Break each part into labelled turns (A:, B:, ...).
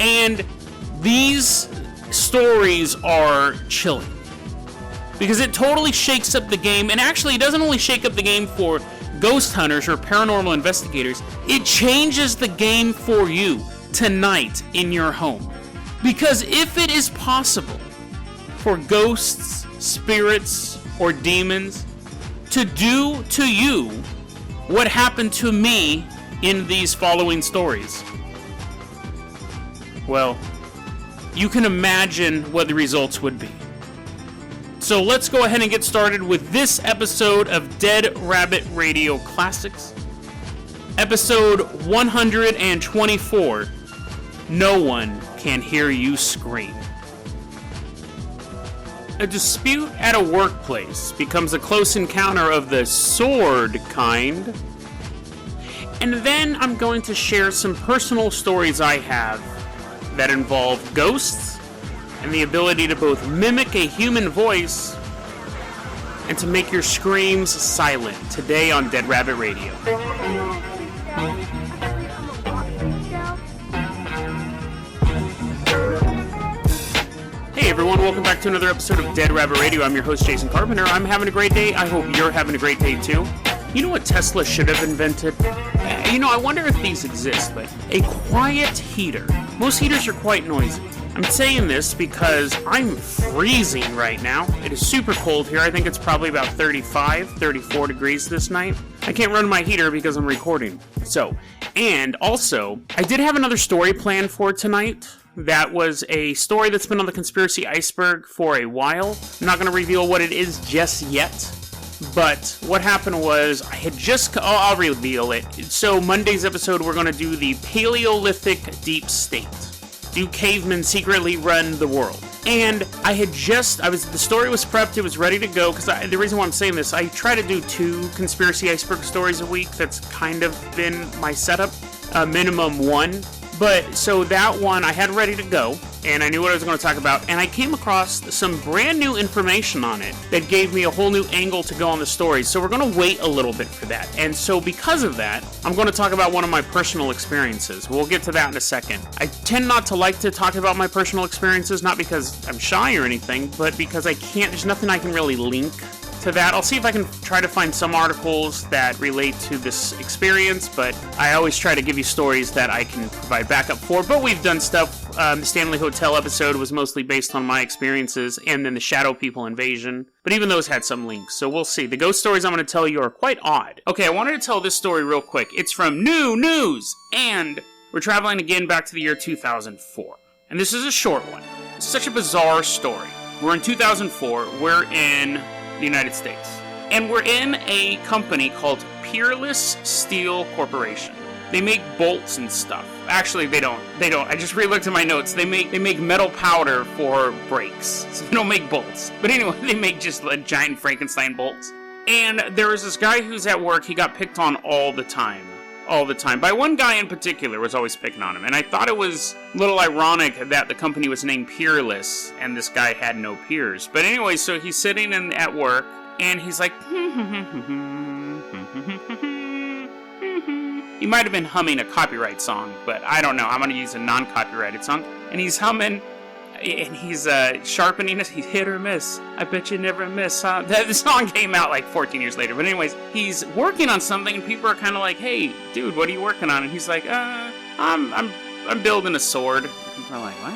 A: And these stories are chilling because it totally shakes up the game. And actually, it doesn't only shake up the game for ghost hunters or paranormal investigators, it changes the game for you tonight in your home. Because if it is possible for ghosts, spirits, or demons to do to you what happened to me in these following stories, well, you can imagine what the results would be. So let's go ahead and get started with this episode of Dead Rabbit Radio Classics. Episode 124, No One Can Hear You Scream. A dispute at a workplace becomes a close encounter of the sword kind. And then I'm going to share some personal stories I have that involve ghosts and the ability to both mimic a human voice and to make your screams silent today on Dead Rabbit Radio. Hey everyone, welcome back to another episode of Dead Rabbit Radio. I'm your host, Jason Carpenter. I'm having a great day. I hope you're having a great day too. You know what Tesla should have invented? I wonder if these exist, but a quiet heater. Most heaters are quite noisy. I'm saying this because I'm freezing right now. It is super cold here. I think it's probably about 35, 34 degrees this night. I can't run my heater because I'm recording. And also, I did have another story planned for tonight. That was a story that's been on the conspiracy iceberg for a while. I'm not going to reveal what it is just yet. But what happened was, I'll reveal it. So Monday's episode, we're going to do the Paleolithic deep state. Do cavemen secretly run the world? And the story was prepped, it was ready to go, because the reason why I'm saying this, I try to do 2 conspiracy iceberg stories a week. That's kind of been my setup, minimum 1. But, so that one I had ready to go, and I knew what I was going to talk about, and I came across some brand new information on it that gave me a whole new angle to go on the story, so we're going to wait a little bit for that. And so because of that, I'm going to talk about one of my personal experiences. We'll get to that in a second. I tend not to like to talk about my personal experiences, not because I'm shy or anything, but because there's nothing I can really link to that. I'll see if I can try to find some articles that relate to this experience, but I always try to give you stories that I can provide backup for. But we've done stuff. The Stanley Hotel episode was mostly based on my experiences, and then the Shadow People invasion. But even those had some links, so we'll see. The ghost stories I'm going to tell you are quite odd. Okay, I wanted to tell this story real quick. It's from New News, and we're traveling again back to the year 2004. And this is a short one. It's such a bizarre story. We're in 2004. We're in the United States. And we're in a company called Peerless Steel Corporation. They make bolts and stuff. Actually, they don't. I just re-looked at my notes. They make metal powder for brakes. So they don't make bolts. But anyway, they make just like giant Frankenstein bolts. And there was this guy who's at work. He got picked on all the time. By one guy in particular was always picking on him. And I thought it was a little ironic that the company was named Peerless and this guy had no peers. But anyway, so he's sitting at work and he's like, he might have been humming a copyright song, but I don't know. I'm going to use a non-copyrighted song. And he's humming and he's sharpening it. He's hit or miss. I bet you never miss, huh? The song came out like 14 years later. But anyways, he's working on something, and people are kind of like, "Hey, dude, what are you working on?" And he's like, I'm building a sword." And people are like, "What?"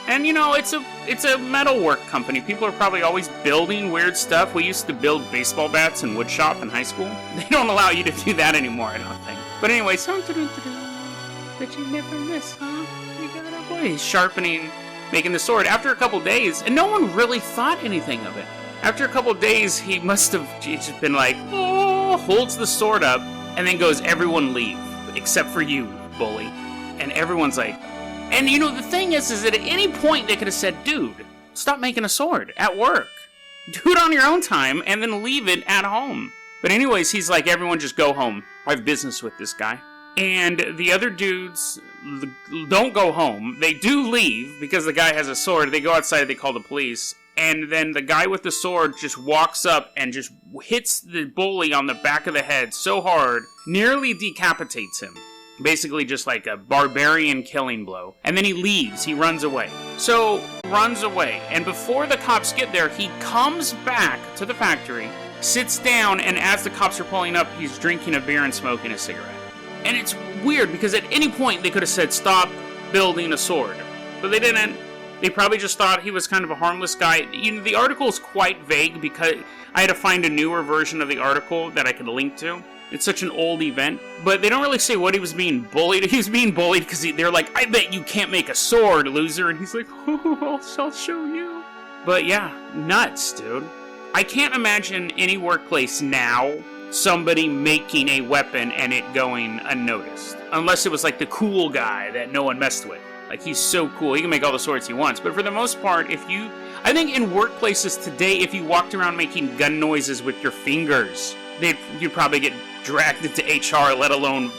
A: And it's a metalwork company. People are probably always building weird stuff. We used to build baseball bats in wood shop in high school. They don't allow you to do that anymore, I don't think. But anyways, bet you never miss, huh? You got a boy. He's sharpening, making the sword. After a couple days, and no one really thought anything of it. After a couple days, he must have just been like, oh, holds the sword up, and then goes, "Everyone leave, except for you, bully." And everyone's like, and the thing is that at any point they could have said, "Dude, stop making a sword at work. Do it on your own time, and then leave it at home." But anyways, he's like, "Everyone just go home. I have business with this guy." And the other dudes don't go home. They do leave because the guy has a sword. They go outside, they call the police. And then the guy with the sword just walks up and just hits the bully on the back of the head so hard, nearly decapitates him. Basically just like a barbarian killing blow. And then he leaves. He runs away. So, runs away. And before the cops get there, he comes back to the factory, sits down, and as the cops are pulling up, he's drinking a beer and smoking a cigarette. And it's weird, because at any point they could have said, stop building a sword. But they didn't. They probably just thought he was kind of a harmless guy. You know, the article is quite vague, because I had to find a newer version of the article that I could link to. It's such an old event, but they don't really say what he was being bullied. He was being bullied because they're like, I bet you can't make a sword, loser. And he's like, oh, I'll show you. But yeah, nuts, dude. I can't imagine any workplace now somebody making a weapon and it going unnoticed. Unless it was like the cool guy that no one messed with. Like, he's so cool, he can make all the swords he wants. But for the most part, I think in workplaces today, if you walked around making gun noises with your fingers, you'd probably get dragged into HR, let alone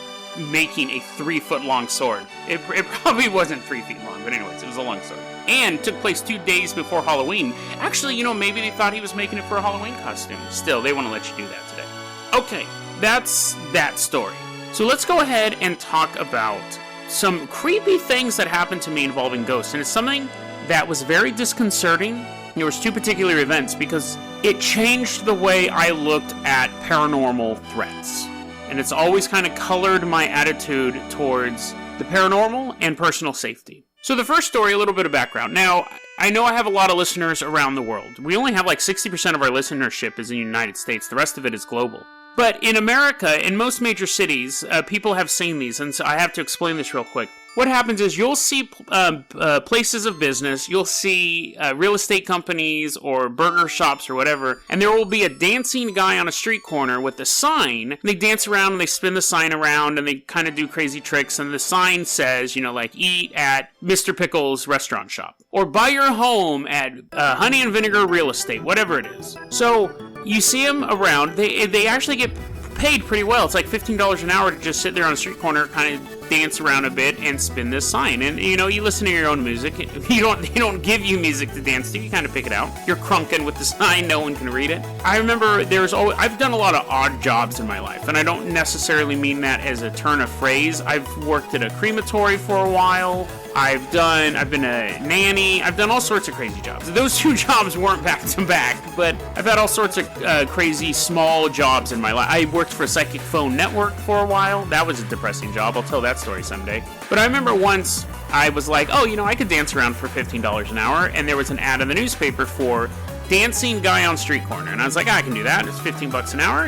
A: making a 3-foot-long sword. It probably wasn't 3 feet long, but anyways, it was a long sword. And took place 2 days before Halloween. Actually, maybe they thought he was making it for a Halloween costume. Still, they want to let you do that today. Okay, that's that story. So let's go ahead and talk about some creepy things that happened to me involving ghosts. And it's something that was very disconcerting. There was 2 particular events because it changed the way I looked at paranormal threats. And it's always kind of colored my attitude towards the paranormal and personal safety. So the first story, a little bit of background. Now, I know I have a lot of listeners around the world. We only have like 60% of our listenership is in the United States. The rest of it is global. But in America, in most major cities, people have seen these, and so I have to explain this real quick. What happens is you'll see places of business, you'll see real estate companies or burger shops or whatever, and there will be a dancing guy on a street corner with a sign. They dance around and they spin the sign around and they kind of do crazy tricks, and the sign says, like, eat at Mr. Pickle's restaurant shop. Or buy your home at Honey and Vinegar Real Estate, whatever it is. So you see them around. They actually get paid pretty well. It's like $15 an hour to just sit there on a street corner, kind of dance around a bit and spin this sign. And you listen to your own music. They don't give you music to dance to. You kind of pick it out. You're crunking with the sign. No one can read it. I remember I've done a lot of odd jobs in my life, and I don't necessarily mean that as a turn of phrase. I've worked at a crematory for a while. I've been a nanny. I've done all sorts of crazy jobs. Those 2 jobs weren't back to back, but I've had all sorts of crazy small jobs in my life. I worked for a psychic phone network for a while. That was a depressing job. I'll tell that story someday. But I remember once I was like, I could dance around for $15 an hour, and there was an ad in the newspaper for dancing guy on street corner, and I was like, I can do that. It's $15 an hour,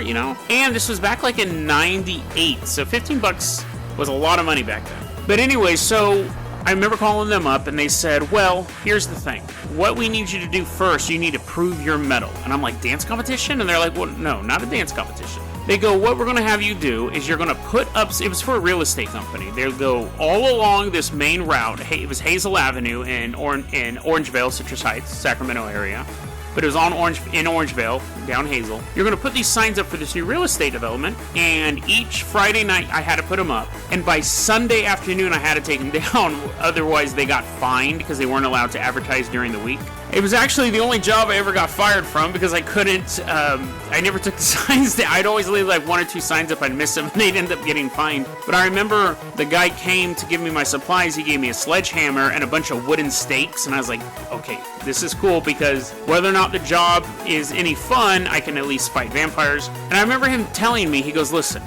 A: And this was back like in '98, so $15 was a lot of money back then. But anyway, so I remember calling them up, and they said, well, here's the thing. What we need you to do first, you need to prove your mettle. And I'm like, dance competition? And they're like, well, no, not a dance competition. They go, what we're going to have you do is you're going to put up, it was for a real estate company. They'll go all along this main route. It was Hazel Avenue in Orangevale, Citrus Heights, Sacramento area. But it was in Orangevale, down Hazel. You're going to put these signs up for this new real estate development, and each Friday night I had to put them up, and by Sunday afternoon I had to take them down, otherwise they got fined because they weren't allowed to advertise during the week. It was actually the only job I ever got fired from because I couldn't, I never took the signs down. I'd always leave like 1 or 2 signs up, I'd miss them, and they'd end up getting fined. But I remember the guy came to give me my supplies. He gave me a sledgehammer and a bunch of wooden stakes, and I was like, okay, this is cool because whether or not the job is any fun, I can at least fight vampires. And I remember him telling me, he goes, listen,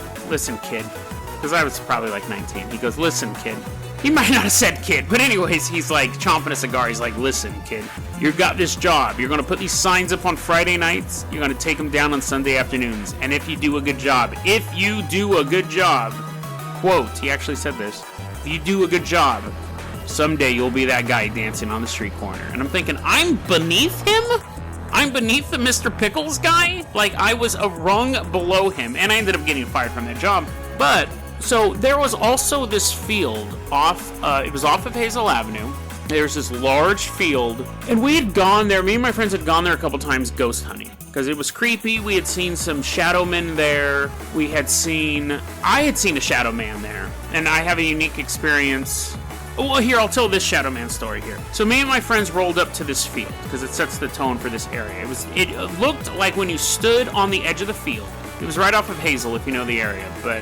A: kid, because I was probably like 19. He goes, listen, kid. He might not have said kid, but anyways, he's like chomping a cigar. He's like, listen, kid, you got this job. You're going to put these signs up on Friday nights. You're going to take them down on Sunday afternoons. And if you do a good job, quote, he actually said this, if you do a good job, someday you'll be that guy dancing on the street corner. And I'm thinking, I'm beneath him? I'm beneath the Mr. Pickles guy? Like, I was a rung below him, and I ended up getting fired from that job. But so there was also this field it was off of Hazel Avenue. There's this large field, and we had gone there, me and my friends had gone there a couple times ghost hunting, because it was creepy. We had seen some shadow men there. I had seen a shadow man there, and I have a unique experience. Well, here, I'll tell this shadow man story here. So me and my friends rolled up to this field, because it sets the tone for this area. It looked like when you stood on the edge of the field, It was right off of Hazel, if you know the area, but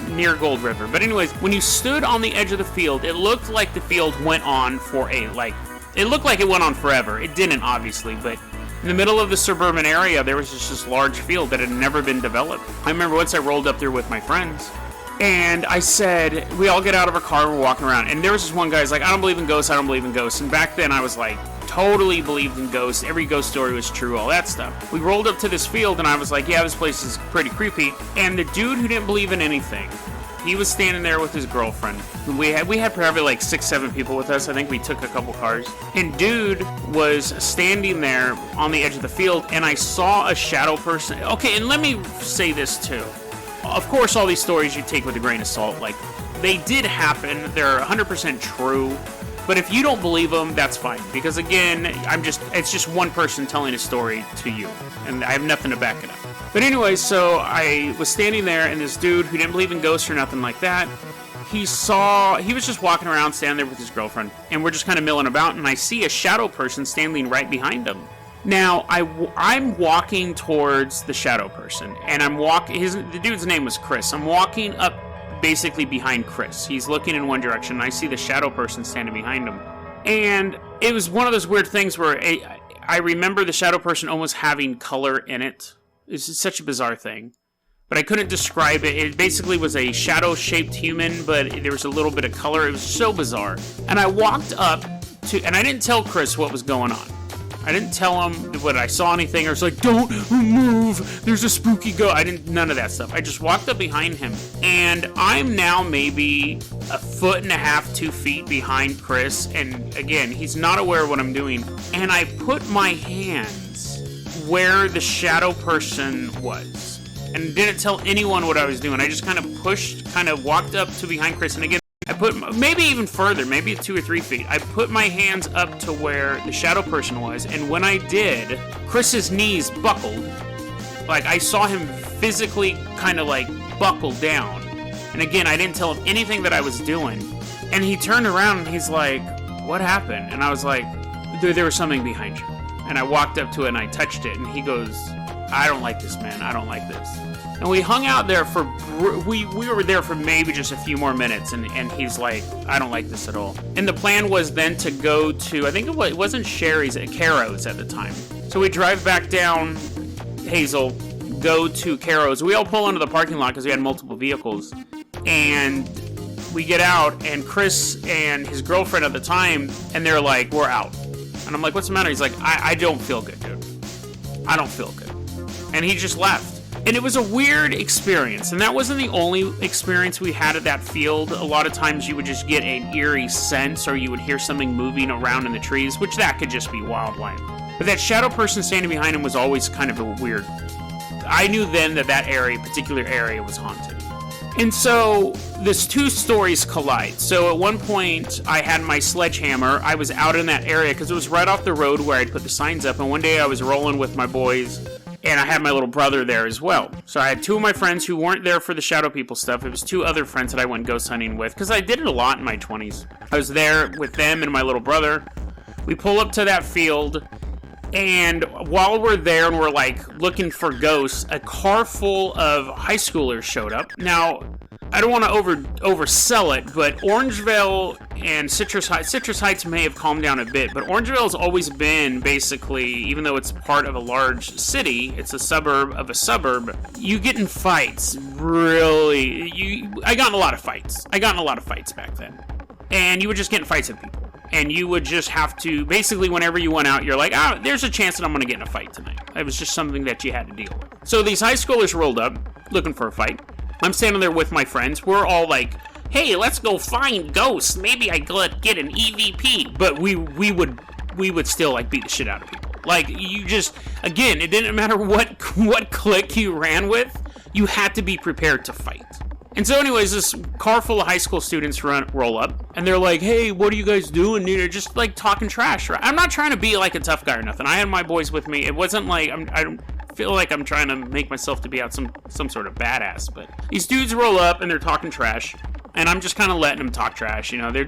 A: near Gold River. But anyways, when you stood on the edge of the field, it looked like the field went on for it looked like it went on forever. It didn't, obviously, but in the middle of the suburban area, there was just this large field that had never been developed. I remember once I rolled up there with my friends, and I said, we all get out of our car, we're walking around, and there was this one guy who's like, I don't believe in ghosts, I don't believe in ghosts. And back then I was like, totally believed in ghosts, every ghost story was true, all that stuff. We rolled up to this field, and I was like, yeah, this place is pretty creepy. And the dude who didn't believe in anything, he was standing there with his girlfriend. We had probably like 6-7 people with us. I think we took a couple cars. And dude was standing there on the edge of the field, and I saw a shadow person. Okay, and let me say this too. Of course, all these stories you take with a grain of salt. Like, they did happen. They're 100% true. But if you don't believe them, that's fine. Because again, it's just one person telling a story to you. And I have nothing to back it up. But anyway, so I was standing there, and this dude who didn't believe in ghosts or nothing like that, he was just walking around, standing there with his girlfriend, and we're just kind of milling about, and I see a shadow person standing right behind him. Now, I'm walking towards the shadow person, and the dude's name was Chris. I'm walking up basically behind Chris. He's looking in one direction, and I see the shadow person standing behind him. And it was one of those weird things where I remember the shadow person almost having color in it. It's such a bizarre thing. But I couldn't describe it. It basically was a shadow-shaped human, but there was a little bit of color. It was so bizarre. And I walked up and I didn't tell Chris what was going on. I didn't tell him what I saw anything, or was like, don't move, there's a spooky ghost. None of that stuff. I just walked up behind him, and I'm now maybe 1.5 feet, 2 feet behind Chris, and again, he's not aware of what I'm doing, and I put my hands where the shadow person was, and didn't tell anyone what I was doing. I just kind of walked up to behind Chris, and again, I put, maybe even further, maybe 2 or 3 feet, I put my hands up to where the shadow person was, and when I did, Chris's knees buckled. Like, I saw him physically kind of like buckle down. And again, I didn't tell him anything that I was doing. And he turned around and he's like, what happened? And I was like, there was something behind you. And I walked up to it and I touched it, and he goes, I don't like this, man, I don't like this. And we hung out there we were there for maybe just a few more minutes, and he's like, I don't like this at all. And the plan was then to go to, I think it wasn't Sherry's, at Caro's at the time. So we drive back down Hazel, go to Caro's. We all pull into the parking lot because we had multiple vehicles. And we get out, and Chris and his girlfriend at the time, and they're like, we're out. And I'm like, what's the matter? He's like, I don't feel good, dude. I don't feel good. And he just left. And it was a weird experience, and that wasn't the only experience we had at that field. A lot of times you would just get an eerie sense, or you would hear something moving around in the trees, which that could just be wildlife. But that shadow person standing behind him was always kind of a weird. I knew then that particular area was haunted. And so these two stories collide. So at one point, I had my sledgehammer. I was out in that area because it was right off the road where I'd put the signs up, and one day I was rolling with my boys, and I had my little brother there as well. So I had 2 of my friends who weren't there for the shadow people stuff. It was 2 other friends that I went ghost hunting with, because I did it a lot in my 20s. I was there with them and my little brother. We pull up to that field, and while we're there and we're like looking for ghosts, a car full of high schoolers showed up. Now, I don't want to oversell it, but Orangevale and Citrus Heights may have calmed down a bit, but Orangevale's always been basically, even though it's part of a large city, it's a suburb of a suburb, you get in fights, really. I got in a lot of fights. Back then. And you would just get in fights with people. And you would just have to, basically whenever you went out, you're like, there's a chance that I'm going to get in a fight tonight. It was just something that you had to deal with. So these high schoolers rolled up, looking for a fight. I'm standing there with my friends. We're all like, hey, let's go find ghosts. Maybe I could get an EVP. But we would still like beat the shit out of people. Like, you just, again, it didn't matter what clique you ran with, you had to be prepared to fight. And so anyways, this car full of high school students roll up, and they're like, hey, what are you guys doing? They're just like talking trash, right? I'm not trying to be like a tough guy or nothing. I had my boys with me. It wasn't like, I don't feel like I'm trying to make myself to be out some sort of badass, but these dudes roll up and they're talking trash, and I'm just kind of letting them talk trash, you know, they're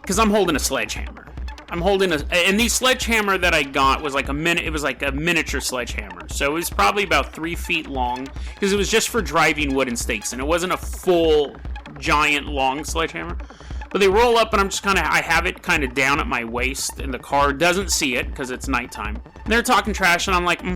A: because I'm holding a sledgehammer. I'm holding and the sledgehammer that I got was like it was like a miniature sledgehammer. So it was probably about 3 feet long, because it was just for driving wooden stakes, and it wasn't a full, giant, long sledgehammer. But they roll up, and I have it kind of down at my waist, and the car doesn't see it, because it's nighttime. And they're talking trash, and I'm like,